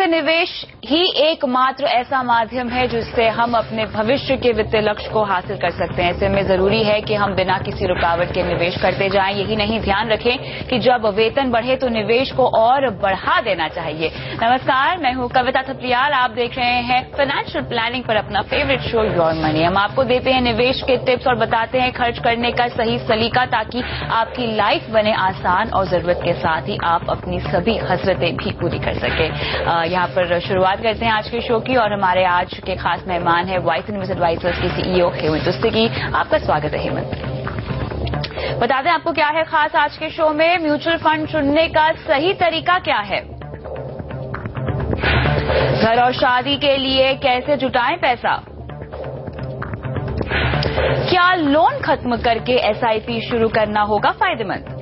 से निवेश ही एकमात्र ऐसा माध्यम है जिससे हम अपने भविष्य के वित्तीय लक्ष्य को हासिल कर सकते हैं। ऐसे में जरूरी है कि हम बिना किसी रुकावट के निवेश करते जाएं। यही नहीं, ध्यान रखें कि जब वेतन बढ़े तो निवेश को और बढ़ा देना चाहिए। नमस्कार, मैं हूं कविता थपलियाल। आप देख रहे हैं फाइनेंशियल प्लानिंग पर अपना फेवरेट शो योर मनी। हम आपको देते हैं निवेश के टिप्स और बताते हैं खर्च करने का सही सलीका, ताकि आपकी लाइफ बने आसान और जरूरत के साथ ही आप अपनी सभी हसरतें भी पूरी कर सके। यहाँ पर शुरुआत करते हैं आज के शो की, और हमारे आज के खास मेहमान है वाइस इन्वेस्ट एडवाइजर्स की सीईओ हेमंत तुस्तगी। आपका स्वागत है हेमंत। बता दें आपको क्या है खास आज के शो में। म्यूचुअल फंड चुनने का सही तरीका क्या है, घर और शादी के लिए कैसे जुटाएं पैसा, क्या लोन खत्म करके एसआईपी शुरू करना होगा फायदेमंद।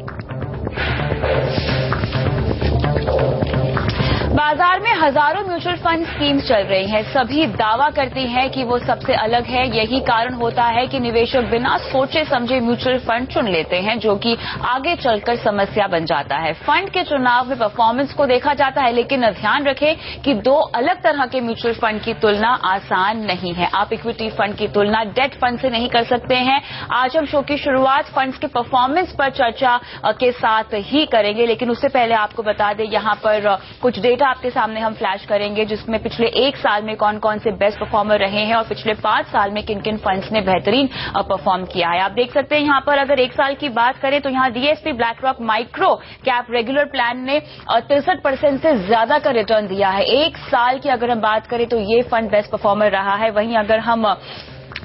बाजार में हजारों म्यूचुअल फंड स्कीम्स चल रही हैं। सभी दावा करती हैं कि वो सबसे अलग है। यही कारण होता है कि निवेशक बिना सोचे समझे म्यूचुअल फंड चुन लेते हैं, जो कि आगे चलकर समस्या बन जाता है। फंड के चुनाव में परफॉर्मेंस को देखा जाता है, लेकिन ध्यान रखें कि दो अलग तरह के म्यूचुअल फंड की तुलना आसान नहीं है। आप इक्विटी फंड की तुलना डेट फंड से नहीं कर सकते हैं। आज हम शो की शुरुआत फंड्स के परफॉर्मेंस पर चर्चा के साथ ही करेंगे, लेकिन उससे पहले आपको बता दें यहाँ पर कुछ डेटा आपके सामने हम फ्लैश करेंगे, जिसमें पिछले एक साल में कौन कौन से बेस्ट परफॉर्मर रहे हैं और पिछले 5 साल में किन किन फंड्स ने बेहतरीन परफॉर्म किया है। आप देख सकते हैं यहाँ पर अगर एक साल की बात करें तो यहाँ DSP BlackRock micro cap regular plan ने 63% से ज्यादा का रिटर्न दिया है। एक साल की अगर हम बात करें तो ये फंड बेस्ट परफॉर्मर रहा है। वहीं अगर हम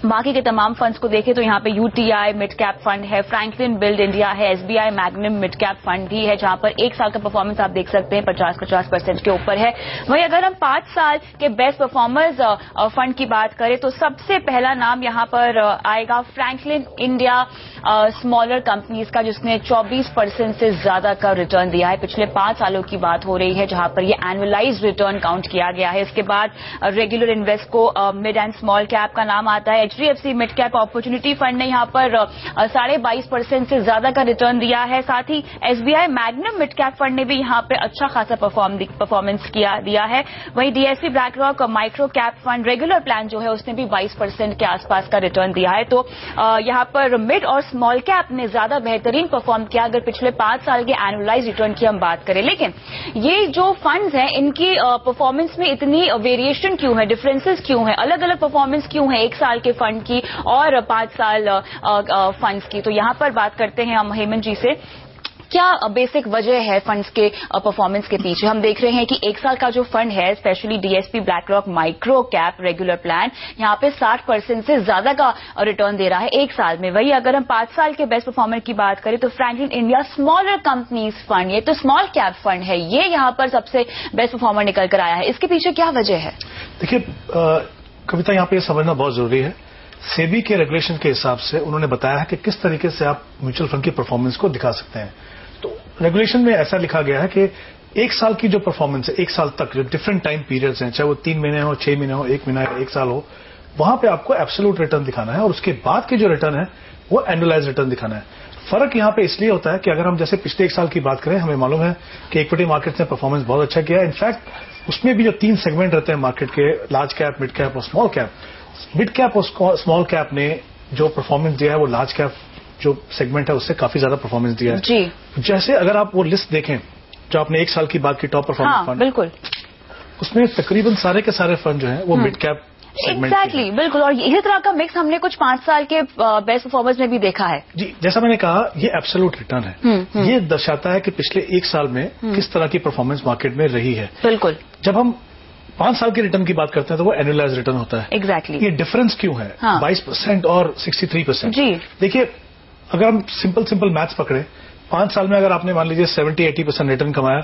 बाकी के तमाम फंड्स को देखें तो यहाँ पे यूटीआई मिड कैप फंड है, फ्रैंकलिन बिल्ड इंडिया है, एसबीआई मैग्निम मिड कैप फंड भी है, जहां पर एक साल का परफॉर्मेंस आप देख सकते हैं 50% के ऊपर है। वहीं अगर हम 5 साल के बेस्ट परफॉर्मर्स फंड की बात करें तो सबसे पहला नाम यहाँ पर आएगा फ्रैंकलिन इंडिया स्मॉलर कंपनीज का, जिसने 24% से ज्यादा का रिटर्न दिया है। पिछले 5 सालों की बात हो रही है, जहां पर ये एनुअलाइज रिटर्न काउंट किया गया है। इसके बाद रेगुलर इन्वेस्ट को मिड एंड स्मॉल कैप का नाम आता है। HDFC mid cap opportunity fund ने यहाँ पर 22.5% से ज्यादा का रिटर्न दिया है। साथ ही एसबीआई मैग्निम मिड कैप फंड ने भी यहाँ पे अच्छा खासा परफॉर्मेंस दिया है। वहीं DSP BlackRock micro cap fund regular plan जो है उसने भी 22% के आसपास का रिटर्न दिया है। तो यहाँ पर मिड और स्मॉल कैप ने ज्यादा बेहतरीन परफॉर्म किया अगर पिछले 5 साल के एनुअलाइज रिटर्न की हम बात करें। लेकिन ये जो फंड्स हैं इनकी परफॉर्मेंस में इतनी वेरिएशन क्यों है, डिफरेंसेस क्यों है, अलग अलग परफॉर्मेंस क्यों है एक साल के फंड की और 5 साल फंड्स की। तो यहां पर बात करते हैं हम हेमंत जी से, क्या बेसिक वजह है फंड्स के परफॉर्मेंस के पीछे। हम देख रहे हैं कि एक साल का जो फंड है specially DSP BlackRock micro cap regular plan यहां पे 60% से ज्यादा का रिटर्न दे रहा है एक साल में। वही अगर हम 5 साल के बेस्ट परफॉर्मर की बात करें तो Franklin India smaller companies fund, ये तो स्मॉल कैप फंड है, ये यहां पर सबसे बेस्ट परफॉर्मर निकल कर आया है। इसके पीछे क्या वजह है? देखिए कविता, यहाँ पे समझना बहुत जरूरी है। सेबी के रेगुलेशन के हिसाब से उन्होंने बताया है कि किस तरीके से आप म्यूचुअल फंड की परफॉर्मेंस को दिखा सकते हैं। तो रेगुलेशन में ऐसा लिखा गया है कि एक साल की जो परफॉर्मेंस है, एक साल तक जो डिफरेंट टाइम पीरियड्स हैं, चाहे वो 3 महीने हो, 6 महीने हो, 1 महीना या 1 साल हो, वहां पे आपको एब्सोल्यूट रिटर्न दिखाना है और उसके बाद के जो रिटर्न है वो एनुअलाइज रिटर्न दिखाना है। फर्क यहाँ पे इसलिए होता है कि अगर हम जैसे पिछले 1 साल की बात करें, हमें मालूम है कि इक्विटी मार्केट ने परफॉर्मेंस बहुत अच्छा किया है। इनफैक्ट उसमें भी जो 3 सेगमेंट रहते हैं मार्केट के, लार्ज कैप, मिड कैप और स्मॉल कैप, मिड कैप और स्मॉल कैप ने जो परफॉर्मेंस दिया है वो लार्ज कैप जो सेगमेंट है उससे काफी ज्यादा परफॉर्मेंस दिया है जी। जैसे अगर आप वो लिस्ट देखें जो आपने 1 साल की बात की, टॉप परफॉर्मेंस फंड, बिल्कुल, उसमें तकरीबन सारे के सारे फंड जो हैं वो मिड कैप एग्जैक्टली बिल्कुल। और इसी तरह का मिक्स हमने कुछ 5 साल के बेस्ट परफॉर्मेंस में भी देखा है। जी, जैसा मैंने कहा ये एब्सोल्यूट रिटर्न है। ये दर्शाता है कि पिछले 1 साल में किस तरह की परफॉर्मेंस मार्केट में रही है। बिल्कुल। जब हम 5 साल के रिटर्न की बात करते हैं तो वो एनुअलाइज रिटर्न होता है। एग्जैक्टली। ये डिफरेंस क्यों है? 22% और 63%। जी देखिए, अगर हम सिंपल मैथ्स पकड़े, 5 साल में अगर आपने मान लीजिए 70-80% रिटर्न कमाया,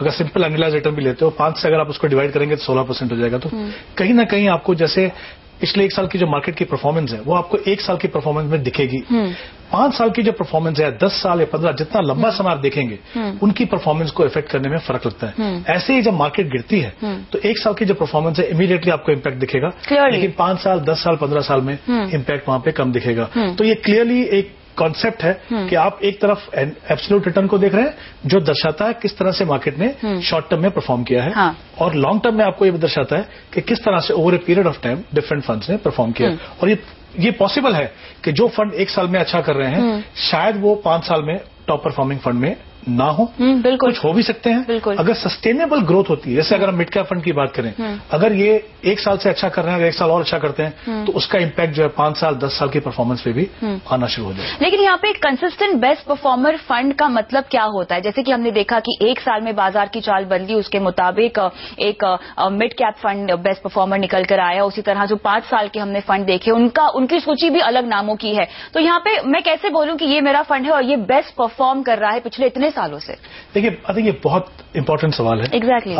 अगर सिंपल एनुअलाइज रिटर्न भी लेते हो 5 से अगर आप उसको डिवाइड करेंगे तो 16% हो जाएगा। तो कहीं ना कहीं आपको जैसे पिछले 1 साल की जो मार्केट की परफॉर्मेंस है वो आपको 1 साल की परफॉर्मेंस में दिखेगी। 5 साल की जो परफॉर्मेंस है, 10 साल या 15, जितना लंबा समय आप देखेंगे उनकी परफॉर्मेंस को इफेक्ट करने में फर्क लगता है। ऐसे ही जब मार्केट गिरती है तो 1 साल की जो परफॉर्मेंस है इमीडिएटली आपको इम्पैक्ट दिखेगा, लेकिन 5 साल, 10 साल, 15 साल में इम्पैक्ट वहां पे कम दिखेगा। तो ये क्लियरली एक कॉन्सेप्ट है कि आप एक तरफ एब्सोल्यूट रिटर्न को देख रहे हैं जो दर्शाता है किस तरह से मार्केट ने शॉर्ट टर्म में परफॉर्म किया है, और लॉन्ग टर्म में आपको ये दर्शाता है कि किस तरह से over a period of time different funds ने परफॉर्म किया। और ये पॉसिबल है कि जो फंड 1 साल में अच्छा कर रहे हैं शायद वो 5 साल में टॉप परफॉर्मिंग फंड में ना हो, बिल्कुल कुछ हो भी सकते हैं। अगर सस्टेनेबल ग्रोथ होती है, जैसे अगर हम मिड कैप फंड की बात करें, अगर ये 1 साल से अच्छा कर रहे हैं, अगर 1 साल और अच्छा करते हैं तो उसका इम्पैक्ट जो है 5 साल 10 साल की परफॉर्मेंस पे भी आना शुरू हो जाए। लेकिन यहाँ पे कंसिस्टेंट बेस्ट परफॉर्मर फंड का मतलब क्या होता है? जैसे कि हमने देखा कि 1 साल में बाजार की चाल बदली, उसके मुताबिक एक mid cap fund best performer निकल कर आया। उसी तरह जो 5 साल के हमने फंड देखे उनकी सूची भी अलग नामों की है। तो यहाँ पे मैं कैसे बोलूं कि ये मेरा फंड है और ये बेस्ट परफॉर्म कर रहा है पिछले इतने सालों से? देखिए, आई थिंक ये बहुत इंपॉर्टेंट सवाल है। एग्जैक्टली।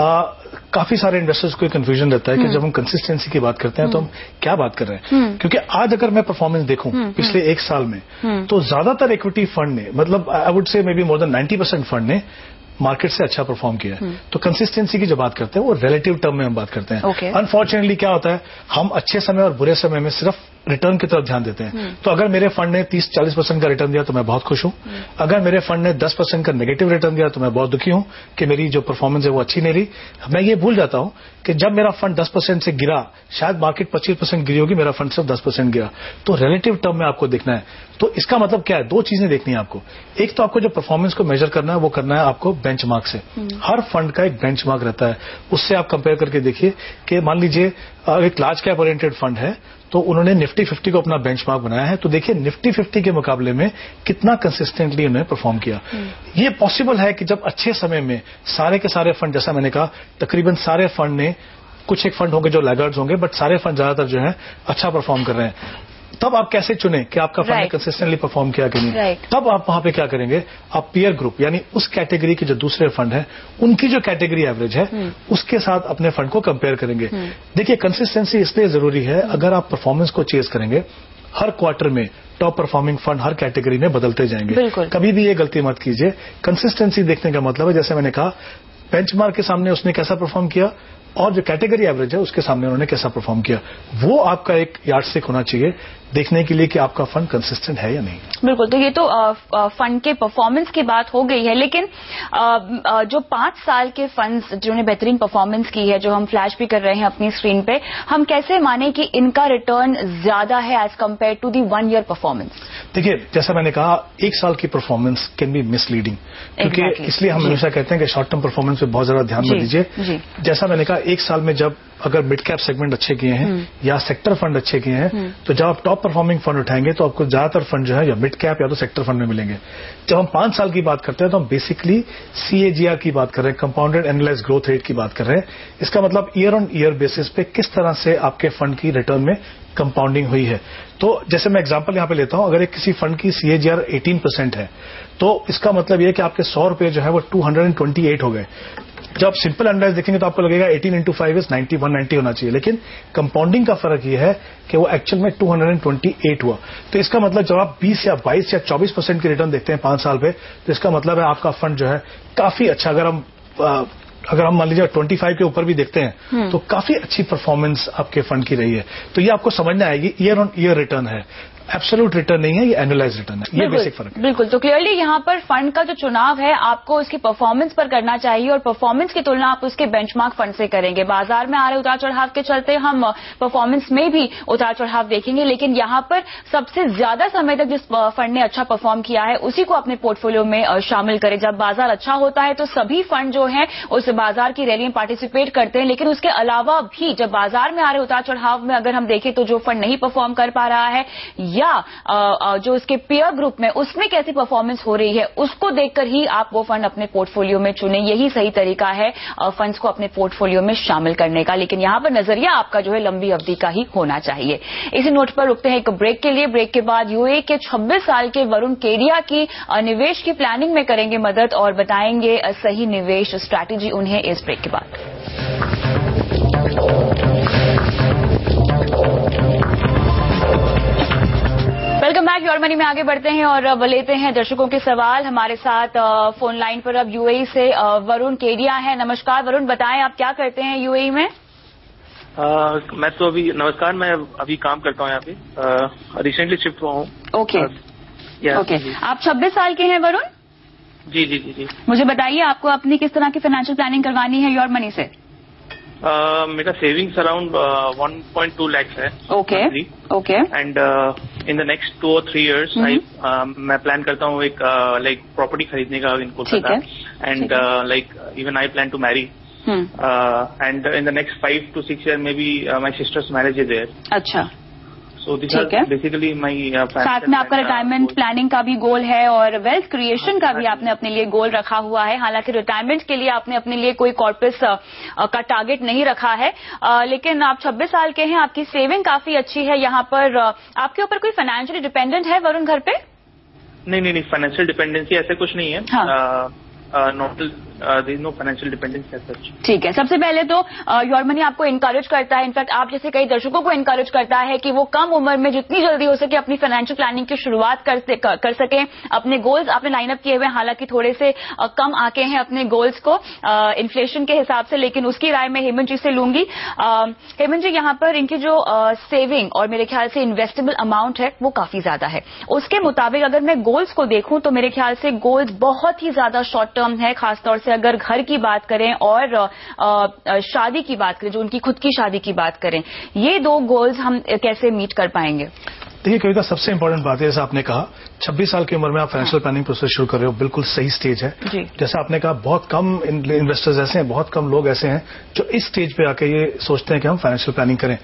काफी सारे इन्वेस्टर्स को कंफ्यूजन रहता है कि जब हम कंसिस्टेंसी की बात करते हैं तो हम क्या बात कर रहे हैं, क्योंकि आज अगर मैं परफॉर्मेंस देखूं पिछले 1 साल में तो ज्यादातर इक्विटी फंड ने, मतलब I would say may be more than 90% fund ने मार्केट से अच्छा परफॉर्म किया है। तो कंसिस्टेंसी की जो बात करते हैं वो रिलेटिव टर्म में हम बात करते हैं। अनफॉर्चुनेटली क्या होता है, हम अच्छे समय और बुरे समय में सिर्फ रिटर्न की तरफ ध्यान देते हैं। तो अगर मेरे फंड ने 30-40% का रिटर्न दिया तो मैं बहुत खुश हूं, अगर मेरे फंड ने 10% का नेगेटिव रिटर्न दिया तो मैं बहुत दुखी हूं कि मेरी जो परफॉर्मेंस है वो अच्छी नहीं रही। मैं ये भूल जाता हूं कि जब मेरा फंड 10% से गिरा, शायद मार्केट 25% गिरी होगी, मेरा फंड सिर्फ 10% गिरा। तो रिलेटिव टर्म में आपको देखना है। तो इसका मतलब क्या है, 2 चीजें देखनी है आपको। एक तो आपको जो परफॉर्मेंस को मेजर करना है वो करना है आपको बेंचमार्क से। हर फंड का एक बेंचमार्क रहता है, उससे आप कंपेयर करके देखिए कि मान लीजिए एक लार्ज कैप ओरिएंटेड फंड है तो उन्होंने निफ्टी 50 को अपना बेंचमार्क बनाया है, तो देखिए निफ्टी 50 के मुकाबले में कितना कंसिस्टेंटली उन्होंने परफॉर्म किया। ये पॉसिबल है कि जब अच्छे समय में सारे के सारे फंड, जैसा मैंने कहा, तकरीबन सारे फंड ने, कुछ एक फंड होंगे जो लैगर्ड्स होंगे बट सारे फंड ज्यादातर जो है अच्छा परफॉर्म कर रहे हैं, तब आप कैसे चुने कि आपका फंड ने कंसिस्टेंटली परफॉर्म किया कि नहीं। तब आप वहां पे क्या करेंगे, आप पीयर ग्रुप यानी उस कैटेगरी के जो दूसरे फंड है उनकी जो कैटेगरी एवरेज है उसके साथ अपने फंड को कंपेयर करेंगे। देखिए, कंसिस्टेंसी इसलिए जरूरी है, अगर आप परफॉर्मेंस को चेज करेंगे हर क्वार्टर में टॉप परफॉर्मिंग फंड हर कैटेगरी में बदलते जाएंगे। कभी भी ये गलती मत कीजिए। कंसिस्टेंसी देखने का मतलब है, जैसे मैंने कहा, बेंचमार्क के सामने उसने कैसा परफॉर्म किया और जो कैटेगरी एवरेज है उसके सामने उन्होंने कैसा परफॉर्म किया, वो आपका एक यार्डस्टिक होना चाहिए देखने के लिए कि आपका फंड कंसिस्टेंट है या नहीं। बिल्कुल। तो ये तो फंड के परफॉर्मेंस की बात हो गई है, लेकिन जो 5 साल के फंड्स जिन्होंने बेहतरीन परफॉर्मेंस की है, जो हम फ्लैश भी कर रहे हैं अपनी स्क्रीन पे, हम कैसे माने कि इनका रिटर्न ज्यादा है as compare to the 1 year performance? देखिए, जैसा मैंने कहा, 1 साल की परफॉर्मेंस कैन बी मिसलीडिंग, क्योंकि इसलिए हम हमेशा कहते हैं कि शॉर्ट टर्म परफॉर्मेंस पे बहुत ज्यादा ध्यान मत दीजिए। जैसा मैंने कहा, 1 साल में जब अगर मिड कैप सेगमेंट अच्छे किए हैं या सेक्टर फंड अच्छे किए हैं, तो जब आप टॉप परफॉर्मिंग फंड उठाएंगे तो आपको ज्यादातर फंड जो है या मिड कैप या तो सेक्टर फंड में मिलेंगे। जब हम 5 साल की बात करते हैं तो हम बेसिकली CAGR की बात कर रहे हैं, कंपाउंडेड एनुअलाइज्ड ग्रोथ रेट की बात कर रहे हैं। इसका मतलब ईयर ऑन ईयर बेसिस पे किस तरह से आपके फंड की रिटर्न में कंपाउंडिंग हुई है। तो जैसे मैं एग्जांपल यहां पे लेता हूं, अगर एक किसी फंड की CAGR 18% है तो इसका मतलब यह है कि आपके 100 रुपए जो है वो 228 हो गए। जब आप सिंपल एनालाइज देखेंगे तो आपको लगेगा 18 into 5 is 90, 190 होना चाहिए, लेकिन कंपाउंडिंग का फर्क यह है कि वो एक्चुअल में 228 हुआ। तो इसका मतलब जब आप 20 या 22 या 24% की रिटर्न देखते हैं 5 साल पे, तो इसका मतलब है आपका फंड जो है काफी अच्छा। अगर हम मान लीजिए 25 के ऊपर भी देखते हैं तो काफी अच्छी परफॉर्मेंस आपके फंड की रही है। तो ये आपको समझना आएगी, ईयर ऑन ईयर रिटर्न है, एब्सोल्यूट रिटर्न नहीं है, ये एनुअलाइज रिटर्न है। ये बेसिक फर्क है। बिल्कुल। तो क्लियरली यहाँ पर फंड का जो चुनाव है आपको उसकी परफॉर्मेंस पर करना चाहिए, और परफॉर्मेंस की तुलना आप उसके बेंचमार्क फंड से करेंगे। बाजार में आ रहे उतार चढ़ाव के चलते हम परफॉर्मेंस में भी उतार चढ़ाव देखेंगे, लेकिन यहाँ पर सबसे ज्यादा समय तक जिस फंड ने अच्छा परफॉर्म किया है उसी को अपने पोर्टफोलियो में शामिल करें। जब बाजार अच्छा होता है तो सभी फंड जो है उस बाजार की रैली में पार्टिसिपेट करते हैं, लेकिन उसके अलावा भी जब बाजार में आ रहे उतार चढ़ाव में अगर हम देखें तो जो फंड नहीं परफॉर्म कर पा रहा है या जो उसके पेयर ग्रुप में उसमें कैसी परफॉर्मेंस हो रही है उसको देखकर ही आप वो फंड अपने पोर्टफोलियो में चुनें। यही सही तरीका है फंड्स को अपने पोर्टफोलियो में शामिल करने का, लेकिन यहां पर नजरिया आपका जो है लंबी अवधि का ही होना चाहिए। इसी नोट पर रुकते हैं एक ब्रेक के लिए। ब्रेक के बाद यूएई के 26 साल के वरुण केडिया की निवेश की प्लानिंग में करेंगे मदद और बताएंगे सही निवेश स्ट्रैटेजी उन्हें इस ब्रेक के बाद। Welcome back. योर मनी में आगे बढ़ते हैं और अब लेते हैं दर्शकों के सवाल। हमारे साथ फोन लाइन पर अब यूएई से वरुण केडिया है। नमस्कार वरुण, बताएं आप क्या करते हैं यूएई में? मैं तो अभी नमस्कार, मैं अभी काम करता हूँ यहाँ पे, रिसेंटली शिफ्ट हुआ हूँ। ओके। ओके, आप 26 साल के हैं वरुण? जी जी जी जी। मुझे बताइए आपको अपनी किस तरह की फाइनेंशियल प्लानिंग करवानी है योर मनी से? मेरा सेविंग्स अराउंड 1.2 lakhs है। Okay okay. And in the next 2 or 3 years मैं प्लान करता हूँ एक लाइक प्रॉपर्टी खरीदने का in Kolkata. And like even I plan to marry and in the next 5 to 6 years maybe my sister's marriage is there. अच्छा, So ठीक है। Basically my साथ में आपका रिटायरमेंट प्लानिंग का भी गोल है और वेल्थ क्रिएशन का भी आपने अपने लिए गोल रखा हुआ है। हालांकि रिटायरमेंट के लिए आपने अपने लिए कोई कॉर्पस का टारगेट नहीं रखा है, लेकिन आप 26 साल के हैं, आपकी सेविंग काफी अच्छी है। यहाँ पर आपके ऊपर कोई फाइनेंशियली डिपेंडेंट है वरुण घर पे? नहीं, फाइनेंशियल डिपेंडेंसी ऐसे कुछ नहीं है। हाँ। No financial dependency as such. ठीक है, सबसे पहले तो योर मनी आपको इनकरेज करता है, इनफैक्ट आप जैसे कई दर्शकों को इनकरेज करता है कि वो कम उम्र में जितनी जल्दी हो सके अपनी फाइनेंशियल प्लानिंग की शुरुआत कर सके। अपने गोल्स आपने लाइनअप किए हुए, हालांकि थोड़े से कम आके हैं अपने गोल्स को इन्फ्लेशन के हिसाब से, लेकिन उसकी राय मैं हेमंत जी से लूंगी। हेमंत जी, यहाँ पर इनकी जो सेविंग और मेरे ख्याल से इन्वेस्टेबल अमाउंट है वो काफी ज्यादा है। उसके मुताबिक अगर मैं गोल्स को देखूं तो मेरे ख्याल से गोल्स बहुत ही ज्यादा शॉर्ट टर्म है, खासतौर से अगर घर की बात करें और शादी की बात करें, जो उनकी खुद की शादी की बात करें, ये दो गोल्स हम कैसे मीट कर पाएंगे? देखिए कविता, सबसे इंपॉर्टेंट बात है, जैसा आपने कहा 26 साल की उम्र में आप फाइनेंशियल प्लानिंग प्रोसेस शुरू कर रहे हो, बिल्कुल सही स्टेज है। जैसा आपने कहा, बहुत कम इन्वेस्टर्स ऐसे हैं, बहुत कम लोग ऐसे हैं जो इस स्टेज पे आके ये सोचते हैं कि हम फाइनेंशियल प्लानिंग करें।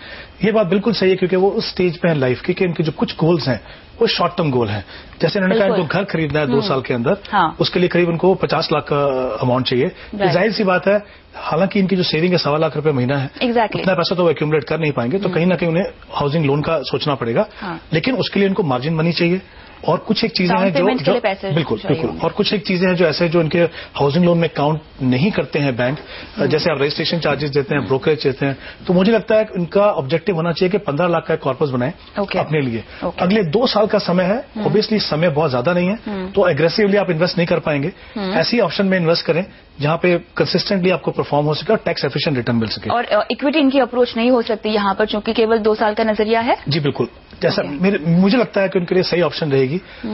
ये बात बिल्कुल सही है, क्योंकि वो उस स्टेज पे हैं लाइफ की कि इनके जो कुछ गोल्स हैं वो शॉर्ट टर्म गोल हैं। जैसे इन्होंने कहा इनको घर खरीदना है 2 साल के अंदर, उसके लिए करीब उनको 50 लाख का अमाउंट चाहिए। जाहिर सी बात है, हालांकि इनकी जो सेविंग है 1.25 लाख रुपए महीना है, इतना पैसा तो वो एक्यूमुलेट कर नहीं पाएंगे, तो कहीं ना कहीं उन्हें हाउसिंग लोन का सोचना पड़ेगा। लेकिन उसके लिए इनको मार्जिन मनी चाहिए और कुछ एक चीजें हैं जो बिल्कुल और कुछ एक चीजें हैं जो ऐसे जो इनके हाउसिंग लोन में काउंट नहीं करते हैं बैंक, जैसे आप रजिस्ट्रेशन चार्जेस देते हैं, ब्रोकरेज देते हैं। तो मुझे लगता है इनका ऑब्जेक्टिव होना चाहिए कि 15 लाख का कॉर्पस बनाएं अपने लिए। अगले 2 साल का समय है, ऑब्वियसली समय बहुत ज्यादा नहीं है, तो एग्रेसिवली आप इन्वेस्ट नहीं कर पाएंगे। ऐसी ऑप्शन में इन्वेस्ट करें जहां पे कंसिस्टेंटली आपको परफॉर्म हो सके और टैक्स एफिशिएंट रिटर्न मिल सके। और इक्विटी इनकी अप्रोच नहीं हो सकती यहाँ पर, क्योंकि केवल 2 साल का नजरिया है। जी बिल्कुल, जैसा मुझे लगता है कि उनके लिए सही ऑप्शन रहेगी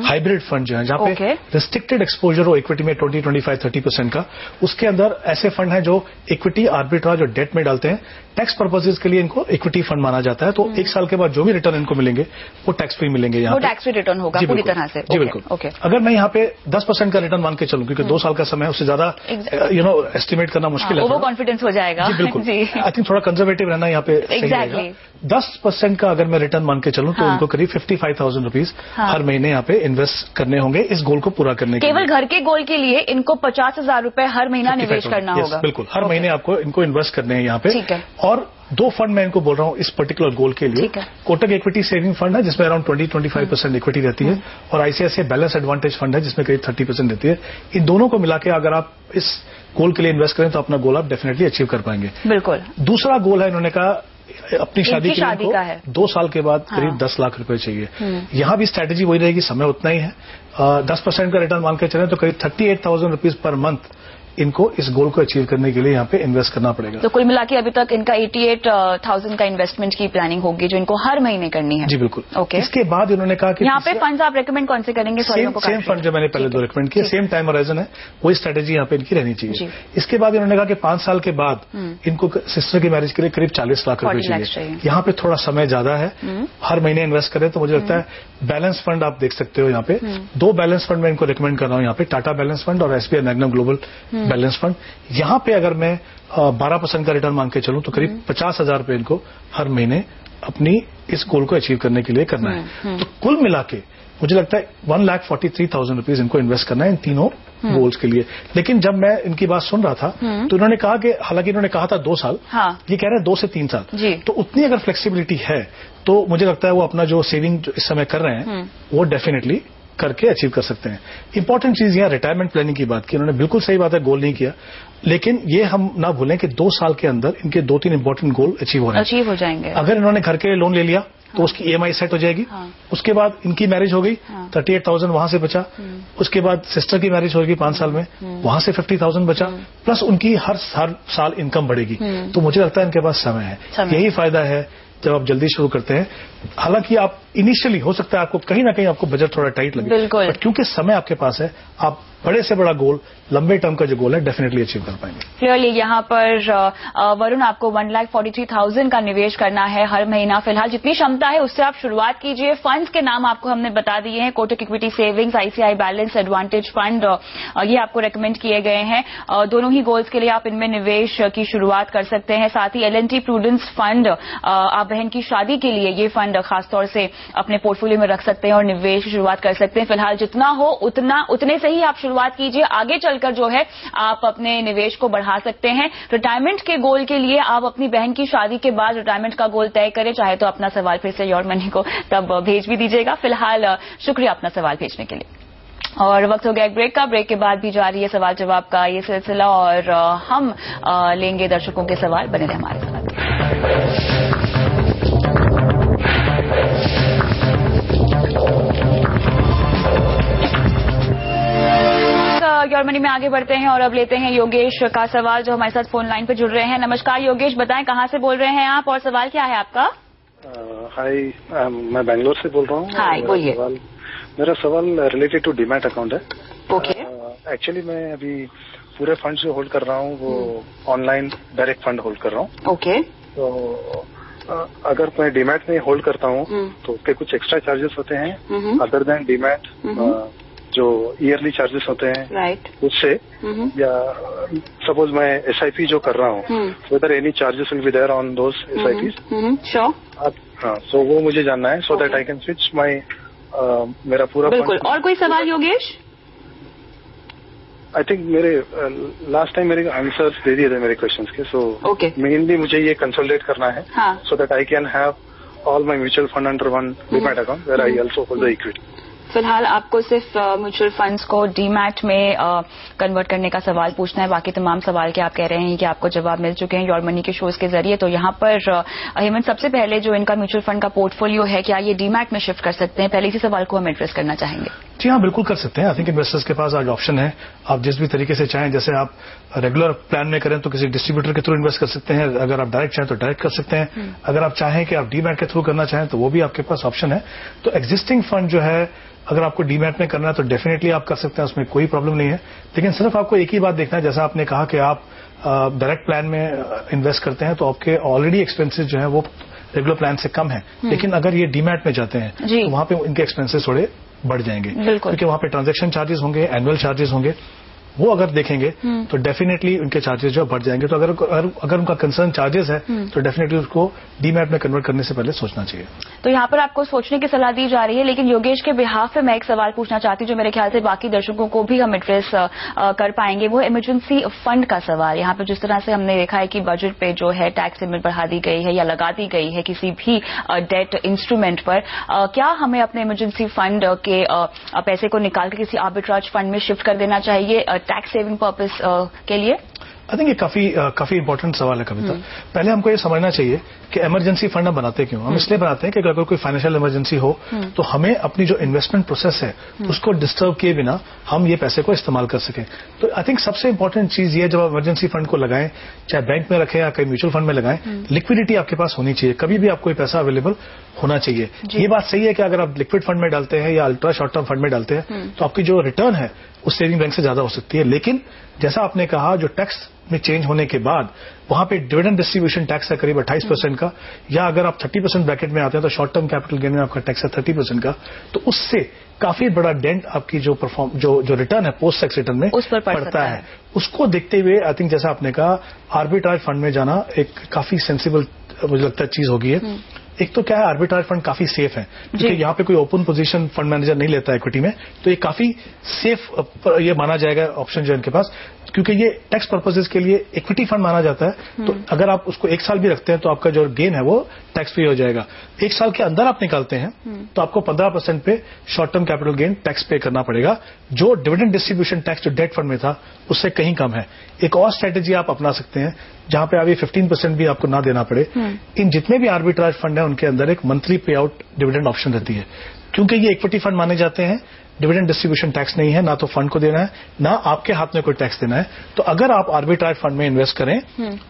हाइब्रिड फंड जो है, जहां पे रिस्ट्रिक्टेड एक्सपोजर हो इक्विटी में 20, 25, 30% का। उसके अंदर ऐसे फंड हैं जो इक्विटी आर्बिट्राज और डेट में डालते हैं। टैक्स पर्पसेज के लिए इनको इक्विटी फंड माना जाता है, तो 1 साल के बाद जो भी रिटर्न इनको मिलेंगे वो टैक्स फ्री मिलेंगे। यहाँ टैक्स फ्री रिटर्न होगा पूरी तरह से। जी बिल्कुल। अगर मैं यहाँ पे 10% का रिटर्न मान के चलूं, क्योंकि 2 साल का समय है, उससे ज्यादा एस्टिमेट करना मुश्किल है, ओवर कॉन्फिडेंस हो जाएगा। जी बिल्कुल। आई थिंक थोड़ा कंजर्वेटिव रहना यहाँ पे सही रहेगा। 10% का अगर मैं रिटर्न मान के चलूं तो उनको करीब 55,000 रुपीज हर महीने यहाँ पे इन्वेस्ट करने होंगे इस गोल को पूरा करने के लिए। केवल घर के गोल के लिए इनको 50,000 रुपए हर महीना निवेश करना होगा। बिल्कुल, हर महीने आपको इनको इन्वेस्ट करने हैं यहाँ पे। और 2 फंड मैं इनको बोल रहा हूँ इस पर्टिकुलर गोल के लिए। कोटक इक्विटी सेविंग फंड है जिसमें अराउंड 20-25% इक्विटी रहती है, और आईसीआईसीआई बैलेंस एडवांटेज फंड है जिसमें करीब 30% रहती है। इन दोनों को मिला के अगर आप इस गोल के लिए इन्वेस्ट करें तो अपना गोल आप डेफिनेटली अचीव कर पाएंगे। बिल्कुल। दूसरा गोल है, इन्होंने कहा अपनी शादी के लिए 2 साल के बाद करीब 10 लाख रुपए चाहिए। यहां भी स्ट्रैटेजी वही रहेगी, समय उतना ही है। 10% का रिटर्न मान के चलें तो करीब 38,000 रुपीज पर मंथ इनको इस गोल को अचीव करने के लिए यहाँ पे इन्वेस्ट करना पड़ेगा। तो कुल मिला के अभी तक इनका 88,000 का इन्वेस्टमेंट की प्लानिंग होगी जो इनको हर महीने करनी है। जी बिल्कुल। ओके। इसके बाद इन्होंने कहा कि यहाँ पे फंड्स आप रेकमेंड कौन से करेंगे? सेम फंड जो मैंने पहले 2 रेकमेंड किए, सेम टाइम होराइजन है, वही स्ट्रेटेजी यहाँ पे इनकी रहनी चाहिए। इसके बाद इन्होंने कहा कि 5 साल के बाद इनको सिस्टर की मैरिज के लिए करीब 40 लाख रुपए चाहिए। यहाँ पे थोड़ा समय ज्यादा है, हर महीने इन्वेस्ट करें तो मुझे लगता है बैलेंस फंड आप देख सकते हो। यहाँ पे 2 बैलेंस फंड मैं इनको रिकमेंड कर रहा हूँ यहाँ पे, टाटा बैलेंस फंड और SBI magnum global balance fund. यहाँ पे अगर मैं 12% का रिटर्न मांग के चलूं तो करीब 50,000 रुपए इनको हर महीने अपनी इस गोल को अचीव करने के लिए करना है। तो कुल मिला के मुझे लगता है 1,43,000 रुपीज इनको इन्वेस्ट करना है इन तीनों गोल्स के लिए। लेकिन जब मैं इनकी बात सुन रहा था तो इन्होंने कहा कि हालांकि इन्होंने कहा था 2 साल, ये कह रहे हैं 2 से 3 साल, तो उतनी अगर फ्लेक्सिबिलिटी है तो मुझे लगता है वो अपना जो सेविंग जो इस समय कर रहे हैं वो डेफिनेटली करके अचीव कर सकते हैं। इंपॉर्टेंट चीज यहाँ रिटायरमेंट प्लानिंग की बात की उन्होंने, बिल्कुल सही बात है, गोल नहीं किया, लेकिन ये हम ना भूलें कि 2 साल के अंदर इनके 2-3 इंपॉर्टेंट गोल अचीव हो जाएंगे। अगर इन्होंने घर के लिए लोन ले लिया तो उसकी ईएमआई सेट हो जाएगी। उसके बाद इनकी मैरिज हो गई, 38,000 वहां से बचा। उसके बाद सिस्टर की मैरिज होगी 5 साल में, वहां से 50,000 बचा, प्लस उनकी हर साल इनकम बढ़ेगी। तो मुझे लगता है इनके पास समय है। यही फायदा है जब आप जल्दी शुरू करते हैं। हालांकि आप इनिशियली हो सकता है आपको कहीं ना कहीं आपको बजट थोड़ा टाइट लगे, बिल्कुल, बट क्योंकि समय आपके पास है, आप बड़े से बड़ा गोल, लंबे टर्म का जो गोल है, डेफिनेटली अचीव कर पाएंगे। क्लियरली यहाँ पर वरुण आपको 1,43,000 का निवेश करना है हर महीना। फिलहाल जितनी क्षमता है उससे आप शुरुआत कीजिए। फंड्स के नाम आपको हमने बता दिए हैं, Kotak equity savings, ICI balance advantage fund, ये आपको रेकमेंड किए गए हैं। दोनों ही गोल्स के लिए आप इनमें निवेश की शुरुआत कर सकते हैं। साथ ही L&T प्रूडेंस फंड, आप बहन की शादी के लिए ये फंड खासतौर से अपने पोर्टफोलियो में रख सकते हैं और निवेश की शुरुआत कर सकते हैं। फिलहाल जितना हो उतने से ही आप शुरुआत कीजिए, आगे चलकर जो है आप अपने निवेश को बढ़ा सकते हैं। रिटायरमेंट के गोल के लिए आप अपनी बहन की शादी के बाद रिटायरमेंट का गोल तय करें, चाहे तो अपना सवाल फिर से योर मनी को तब भेज भी दीजिएगा। फिलहाल शुक्रिया अपना सवाल भेजने के लिए। और वक्त हो गया एक ब्रेक का। ब्रेक के बाद भी जारी है सवाल जवाब का ये सिलसिला और हम लेंगे दर्शकों के सवाल। बने रहे हमारे साथ। योर मनी में आगे बढ़ते हैं और अब लेते हैं योगेश का सवाल जो हमारे साथ फोन लाइन पे जुड़ रहे हैं। नमस्कार योगेश, बताएं कहां से बोल रहे हैं आप और सवाल क्या है आपका? हाय, मैं बेंगलोर से बोल रहा हूँ। हाय, बोलिए। मेरा सवाल रिलेटेड टू डीमैट अकाउंट है। ओके। एक्चुअली मैं अभी पूरे फंड जो होल्ड कर रहा हूँ वो ऑनलाइन डायरेक्ट फंड होल्ड कर रहा हूँ। ओके। तो अगर मैं डीमैट में होल्ड करता हूँ तो उसके कुछ एक्स्ट्रा चार्जेस होते हैं अदर देन डीमैट, जो ईयरली चार्जेस होते हैं, राइट, उससे या सपोज मैं SIP जो कर रहा हूँ, whether any charges will be there on those SIPs? Sure. हाँ, सो वो मुझे जानना है so that I can switch my मेरा पूरा। बिल्कुल। और कोई सवाल योगेश? आई थिंक मेरे लास्ट टाइम मेरे आंसर्स दे दिए थे मेरे क्वेश्चंस के, सो मेनली मुझे ये कंसोलिडेट करना है so that I can have all my mutual fund under one demat account where I also hold the equity. फिलहाल आपको सिर्फ म्यूचुअल फंड्स को डीमैट में कन्वर्ट करने का सवाल पूछना है। बाकी तमाम सवाल के आप कह रहे हैं कि आपको जवाब मिल चुके हैं योर मनी के शोज के जरिए। तो यहाँ पर हेमंत, सबसे पहले जो इनका म्यूचुअल फंड का पोर्टफोलियो है, क्या ये डीमैट में शिफ्ट कर सकते हैं? पहले इसी सवाल को हम एड्रेस करना चाहेंगे। जी हाँ, बिल्कुल कर सकते हैं। आई थिंक इन्वेस्टर्स के पास आज ऑप्शन है, आप जिस भी तरीके से चाहें। जैसे आप रेगुलर प्लान में करें तो किसी डिस्ट्रीब्यूटर के थ्रू इन्वेस्ट कर सकते हैं, अगर आप डायरेक्ट चाहें तो डायरेक्ट कर सकते हैं, अगर आप चाहें कि आप डीमैट के थ्रू करना चाहें तो वो भी आपके पास ऑप्शन है। तो एग्जिस्टिंग फंड जो है अगर आपको डीमैट में करना है तो डेफिनेटली आप कर सकते हैं, उसमें कोई प्रॉब्लम नहीं है। लेकिन सिर्फ आपको एक ही बात देखना है, जैसा आपने कहा कि आप डायरेक्ट प्लान में इन्वेस्ट करते हैं तो आपके ऑलरेडी एक्सपेंसेस जो है वो रेगुलर प्लान से कम है। लेकिन अगर ये डीमैट में जाते हैं तो वहां पे इनके एक्सपेंसेस थोड़े बढ़ जाएंगे, क्योंकि वहां पे ट्रांजैक्शन चार्जेस होंगे, एनुअल चार्जेस होंगे, वो अगर देखेंगे तो डेफिनेटली उनके चार्जेस जो बढ़ जाएंगे। तो अगर उनका कंसर्न चार्जेस है तो डेफिनेटली उसको डीमैट में कन्वर्ट करने से पहले सोचना चाहिए। तो यहाँ पर आपको सोचने की सलाह दी जा रही है। लेकिन योगेश के बिहाफ पे मैं एक सवाल पूछना चाहती हूँ जो मेरे ख्याल से बाकी दर्शकों को भी हम एड्रेस कर पाएंगे। वो इमरजेंसी फंड का सवाल। यहाँ पर जिस तरह से हमने देखा है कि बजट पे जो है टैक्स लिमिट बढ़ा दी गई है या लगा दी गई है किसी भी डेट इंस्ट्रूमेंट पर, क्या हमें अपने इमरजेंसी फंड के पैसे को निकाल के किसी आर्बिट्राज फंड में शिफ्ट कर देना चाहिए टैक्स सेविंग पर्पस के लिए? आई थिंक ये काफी इंपॉर्टेंट सवाल है कविता। पहले हमको ये समझना चाहिए कि इमरजेंसी फंड हम बनाते क्यों। हम इसलिए बनाते हैं कि अगर कोई फाइनेंशियल इमरजेंसी हो तो हमें अपनी जो इन्वेस्टमेंट प्रोसेस है उसको डिस्टर्ब किए बिना हम ये पैसे को इस्तेमाल कर सकें। तो आई थिंक सबसे इंपॉर्टेंट चीज ये, जब आप इमरजेंसी फंड को लगाएं, चाहे बैंक में रखें या कहीं म्यूचुअल फंड में लगाएं, लिक्विडिटी आपके पास होनी चाहिए, कभी भी आपको पैसा अवेलेबल होना चाहिए। ये बात सही है कि अगर आप लिक्विड फंड में डालते हैं या अल्ट्रा शॉर्ट टर्म फंड में डालते हैं तो आपकी जो रिटर्न है उस सेविंग बैंक से ज्यादा हो सकती है। लेकिन जैसा आपने कहा, जो टैक्स में चेंज होने के बाद वहां पे डिविडेंड डिस्ट्रीब्यूशन टैक्स है करीब 28% का, या अगर आप 30% ब्रैकेट में आते हैं तो शॉर्ट टर्म कैपिटल गेन में आपका टैक्स है 30% का। तो उससे काफी बड़ा डेंट आपकी जो रिटर्न है पोस्ट टैक्स रिटर्न में उस पर पड़ता है। उसको देखते हुए आई थिंक जैसा आपने कहा, आर्बिट्राज फंड में जाना एक काफी सेंसिबल मुझे लगता है चीज होगी है। एक तो क्या है, आर्बिट्राज फंड काफी सेफ है क्योंकि यहाँ पे कोई ओपन पोजीशन फंड मैनेजर नहीं लेता इक्विटी में, तो ये काफी सेफ ये माना जाएगा ऑप्शन जो इनके पास, क्योंकि ये टैक्स पर्पसेस के लिए इक्विटी फंड माना जाता है। तो अगर आप उसको 1 साल भी रखते हैं तो आपका जो गेन है वो टैक्स फ्री हो जाएगा। 1 साल के अंदर आप निकालते हैं तो आपको 15% पे short term capital gain tax पे करना पड़ेगा, जो डिविडेंड डिस्ट्रीब्यूशन टैक्स जो डेट फंड में था उससे कहीं कम है। एक और स्ट्रेटेजी आप अपना सकते हैं जहां पे अभी 15% भी आपको ना देना पड़े। इन जितने भी आर्बिट्राज फंड है उनके अंदर एक मंथली पे आउट डिविडेंड ऑप्शन रहती है, क्योंकि ये इक्विटी फंड माने जाते हैं। डिविडेंड डिस्ट्रीब्यूशन टैक्स नहीं है, ना तो फंड को देना है ना आपके हाथ में कोई टैक्स देना है। तो अगर आप आर्बिट्राज फंड में इन्वेस्ट करें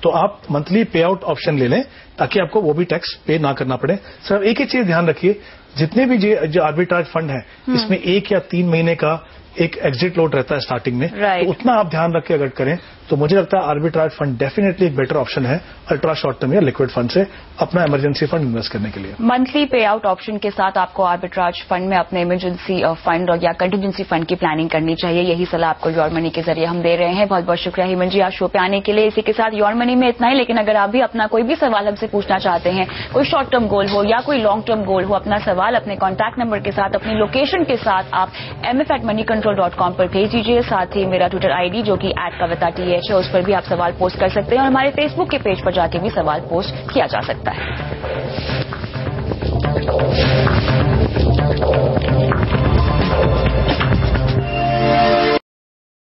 तो आप मंथली पे आउट ऑप्शन ले लें ताकि आपको वो भी टैक्स पे ना करना पड़े। सर एक ही चीज ध्यान रखिए, जितने भी जो आर्बिट्राज फंड है इसमें 1 या 3 महीने का एक एग्जिट लोड रहता है स्टार्टिंग में, तो उतना आप ध्यान रख के अगर करें तो मुझे लगता है आर्बिट्राज फंड डेफिनेटली एक बेटर ऑप्शन है अल्ट्रा शॉर्ट टर्म या लिक्विड फंड से अपना इमरजेंसी फंड इन्वेस्ट करने के लिए। मंथली पे आउट ऑप्शन के साथ आपको आर्बिट्राज फंड में अपने इमरजेंसी फंड या कंटिजेंसी फंड की प्लानिंग करनी चाहिए। यही सलाह आपको योर मनी के जरिए हम दे रहे हैं। बहुत बहुत शुक्रिया हेमंत जी, आज शो पे आने के लिए। इसी के साथ योर मनी में इतना ही, लेकिन अगर आप भी अपना कोई भी सवाल हमसे पूछना चाहते हैं, कोई शॉर्ट टर्म गोल हो या कोई लॉन्ग टर्म गोल हो, अपना सवाल अपने कॉन्टैक्ट नंबर के साथ, अपनी लोकेशन के साथ आप mf@moneycontrol.com पर भेज दीजिए। साथ ही मेरा ट्विटर आईडी जो कि @kavita TH है, उस पर भी आप सवाल पोस्ट कर सकते हैं और हमारे फेसबुक के पेज पर जाके भी सवाल पोस्ट किया जा सकता है।